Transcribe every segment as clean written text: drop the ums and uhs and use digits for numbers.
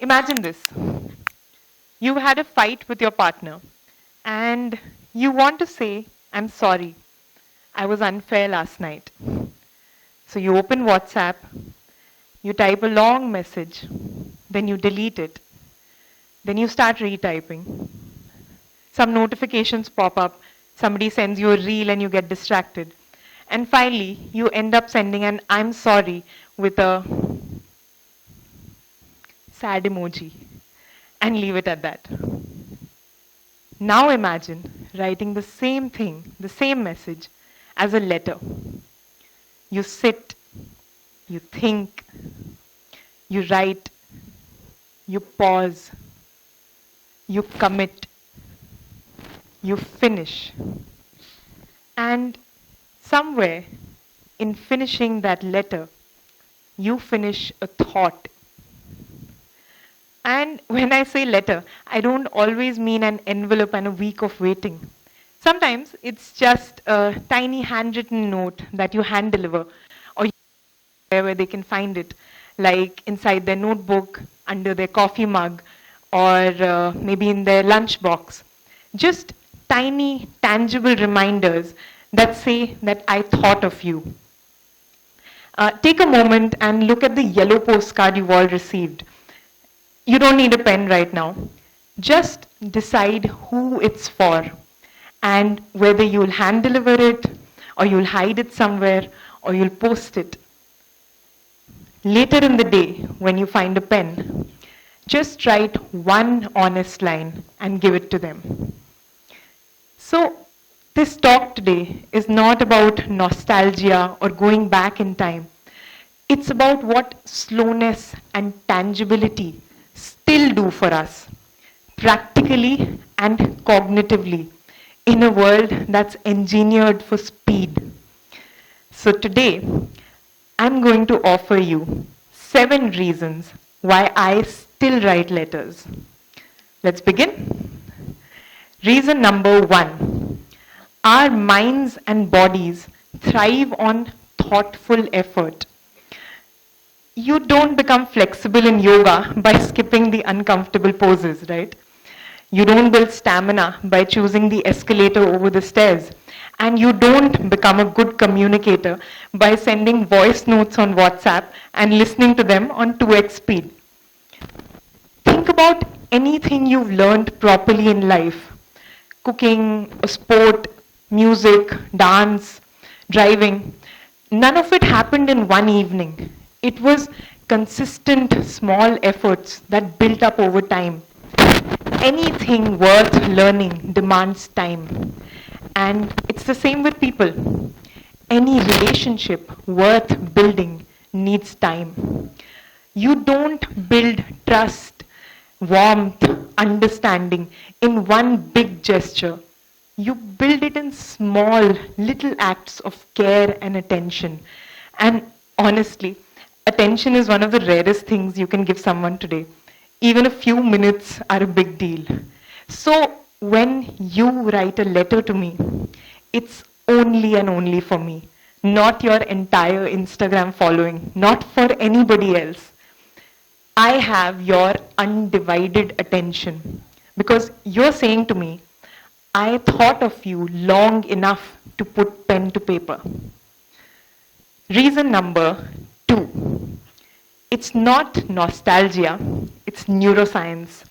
Imagine this. You had a fight with your partner and you want to say, I'm sorry, I was unfair last night. So you open WhatsApp, you type a long message, then you delete it, then you start retyping. Some notifications pop up, somebody sends you a reel and you get distracted. And finally, you end up sending an I'm sorry with a sad emoji and leave it at that. Now imagine writing the same thing, the same message, as a letter. You sit, you think, you write, you pause, you commit, you finish. And somewhere in finishing that letter, you finish a thought. And when I say letter, I don't always mean an envelope and a week of waiting. Sometimes it's just a tiny handwritten note that you hand deliver or where they can find it, like inside their notebook, under their coffee mug, or maybe in their lunch box. Just tiny, tangible reminders that say that I thought of you. Take a moment and look at the yellow postcard you've all received. You don't need a pen right now. Just decide who it's for and whether you'll hand deliver it, or you'll hide it somewhere, or you'll post it. Later in the day, when you find a pen, just write one honest line and give it to them. So, this talk today is not about nostalgia or going back in time. It's about what slowness and tangibility still do for us, practically and cognitively, in a world that's engineered for speed. So today, I'm going to offer you 7 reasons why I still write letters. Let's begin. Reason number 1. Our minds and bodies thrive on thoughtful effort. You don't become flexible in yoga by skipping the uncomfortable poses, right? You don't build stamina by choosing the escalator over the stairs. And you don't become a good communicator by sending voice notes on WhatsApp and listening to them on 2x speed. Think about anything you've learned properly in life. Cooking, a sport, music, dance, driving. None of it happened in one evening. It was consistent small efforts that built up over time. Anything worth learning demands time. And it's the same with people. Any relationship worth building needs time. You don't build trust, warmth, understanding in one big gesture. You build it in small, little acts of care and attention. And honestly, attention is one of the rarest things you can give someone today. Even a few minutes are a big deal. So when you write a letter to me, it's only and only for me, not your entire Instagram following, not for anybody else. I have your undivided attention because you're saying to me, I thought of you long enough to put pen to paper. Reason number 2. It's not nostalgia, it's neuroscience.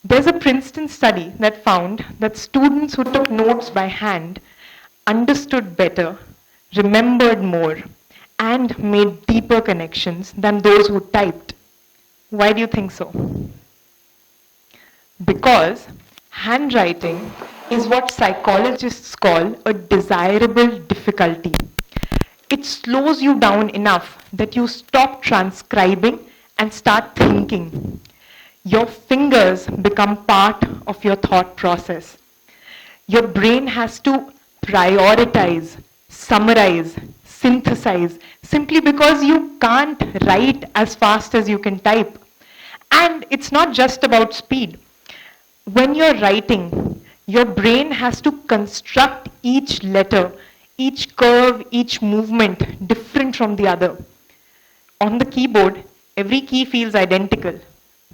There's a Princeton study that found that students who took notes by hand understood better, remembered more, and made deeper connections than those who typed. Why do you think so? Because handwriting is what psychologists call a desirable difficulty. It slows you down enough that you stop transcribing and start thinking. Your fingers become part of your thought process. Your brain has to prioritize, summarize, synthesize, simply because you can't write as fast as you can type. And it's not just about speed. When you're writing, your brain has to construct each letter, each curve, each movement different from the other. On the keyboard, every key feels identical.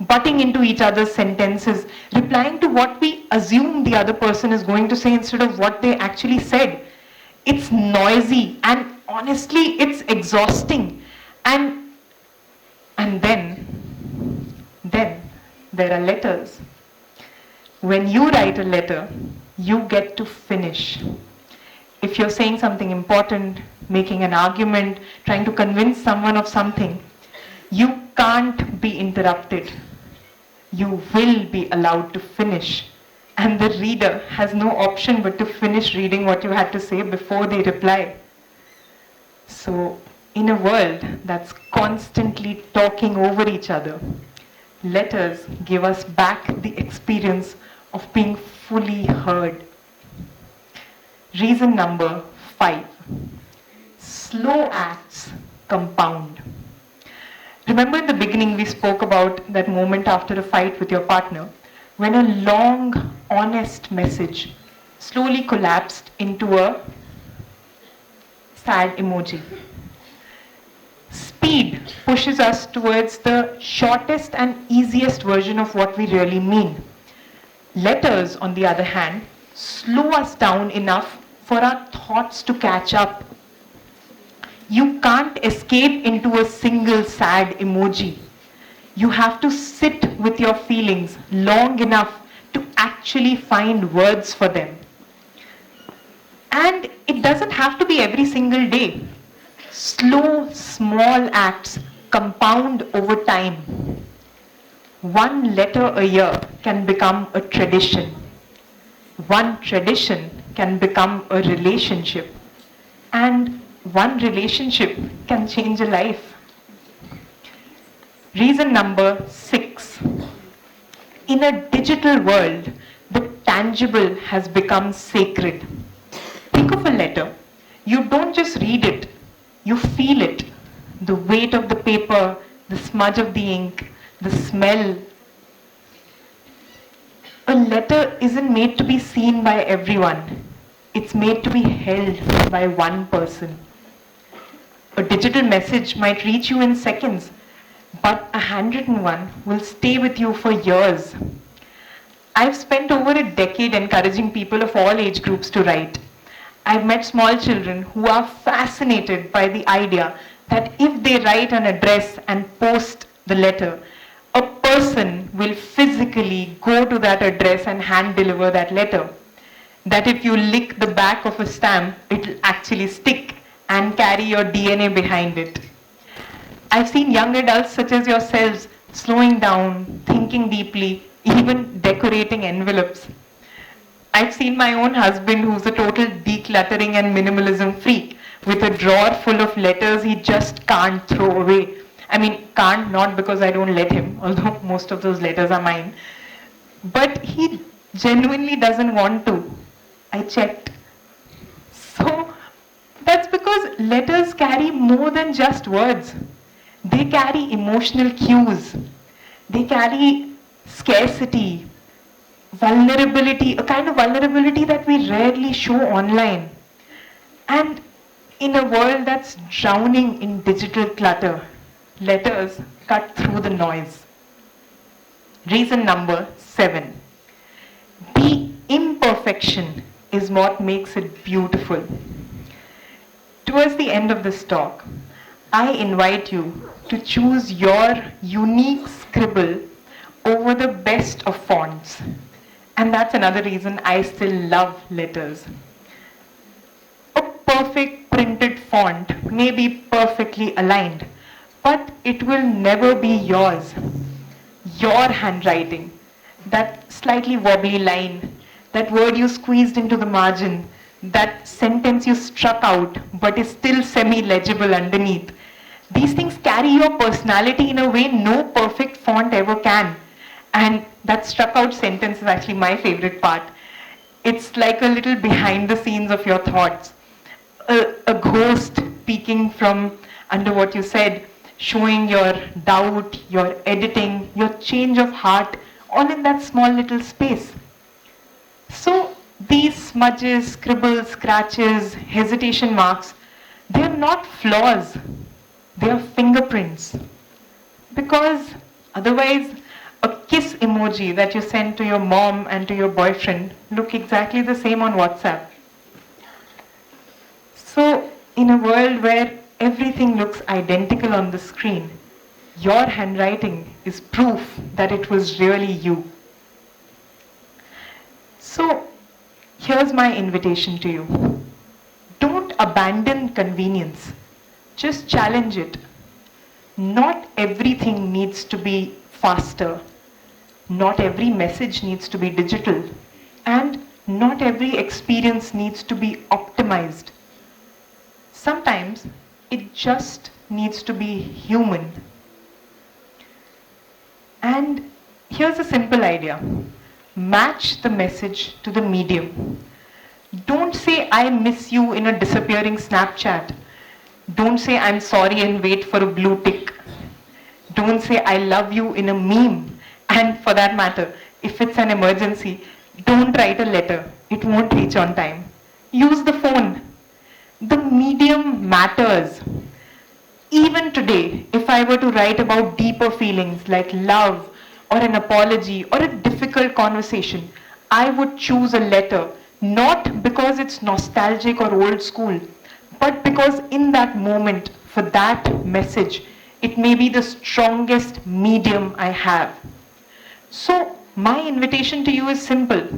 butting into each other's sentences, replying to what we assume the other person is going to say instead of what they actually said. It's noisy and honestly, it's exhausting. And then there are letters. When you write a letter, you get to finish. If you're saying something important, making an argument, trying to convince someone of something, you can't be interrupted. You will be allowed to finish. And the reader has no option but to finish reading what you had to say before they reply. So, in a world that's constantly talking over each other, letters give us back the experience of being fully heard. Reason number 5. Slow acts compound. Remember in the beginning we spoke about that moment after a fight with your partner when a long, honest message slowly collapsed into a sad emoji. Speed pushes us towards the shortest and easiest version of what we really mean. Letters, on the other hand, slow us down enough for our thoughts to catch up. You can't escape into a single sad emoji. You have to sit with your feelings long enough to actually find words for them. And it doesn't have to be every single day. Slow, small acts compound over time. One letter a year can become a tradition. One tradition can become a relationship. And one relationship can change a life. Reason number 6. In a digital world, the tangible has become sacred. Think of a letter. You don't just read it, you feel it. The weight of the paper, the smudge of the ink, the smell. A letter isn't made to be seen by everyone. It's made to be held by one person. A digital message might reach you in seconds, but a handwritten one will stay with you for years. I've spent over a decade encouraging people of all age groups to write. I've met small children who are fascinated by the idea that if they write an address and post the letter, a person will physically go to that address and hand deliver that letter. That if you lick the back of a stamp, it will actually stick and carry your DNA behind it. I've seen young adults such as yourselves slowing down, thinking deeply, even decorating envelopes. I've seen my own husband who's a total decluttering and minimalism freak with a drawer full of letters he just can't throw away. I mean, can't not because I don't let him, although most of those letters are mine. But he genuinely doesn't want to. I checked. So that's because letters carry more than just words. They carry emotional cues. They carry scarcity, vulnerability, a kind of vulnerability that we rarely show online. And in a world that's drowning in digital clutter, letters cut through the noise. Reason number 7. The imperfection is what makes it beautiful. Towards the end of this talk, I invite you to choose your unique scribble over the best of fonts. And that's another reason I still love letters. A perfect printed font may be perfectly aligned, but it will never be yours. Your handwriting, that slightly wobbly line, that word you squeezed into the margin, that sentence you struck out but is still semi-legible underneath. These things carry your personality in a way no perfect font ever can. And that struck out sentence is actually my favorite part. It's like a little behind the scenes of your thoughts. A ghost peeking from under what you said, showing your doubt, your editing, your change of heart, all in that small little space. So these smudges, scribbles, scratches, hesitation marks, they're not flaws, they're fingerprints. Because otherwise, kiss emoji that you send to your mom and to your boyfriend look exactly the same on WhatsApp. So, in a world where everything looks identical on the screen, your handwriting is proof that it was really you. So, here's my invitation to you. Don't abandon convenience, just challenge it. Not everything needs to be faster. Not every message needs to be digital. And not every experience needs to be optimized. Sometimes it just needs to be human. And here's a simple idea. Match the message to the medium. Don't say I miss you in a disappearing Snapchat. Don't say I'm sorry and wait for a blue tick. Don't say I love you in a meme. And for that matter, if it's an emergency, don't write a letter. It won't reach on time. Use the phone. The medium matters. Even today, if I were to write about deeper feelings like love or an apology or a difficult conversation, I would choose a letter, not because it's nostalgic or old school, but because in that moment, for that message, it may be the strongest medium I have. So, my invitation to you is simple.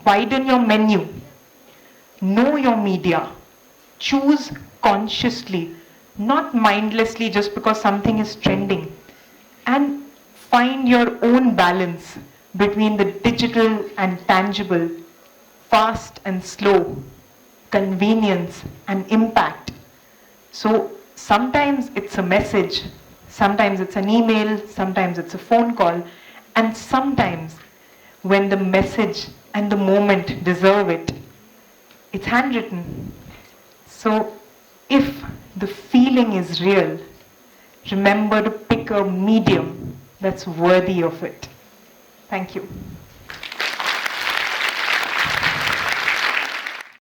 Widen your menu. Know your media. Choose consciously, not mindlessly just because something is trending. And find your own balance between the digital and tangible, fast and slow, convenience and impact. So sometimes it's a message, sometimes it's an email, sometimes it's a phone call, and sometimes when the message and the moment deserve it, it's handwritten. So if the feeling is real, remember to pick a medium that's worthy of it. Thank you.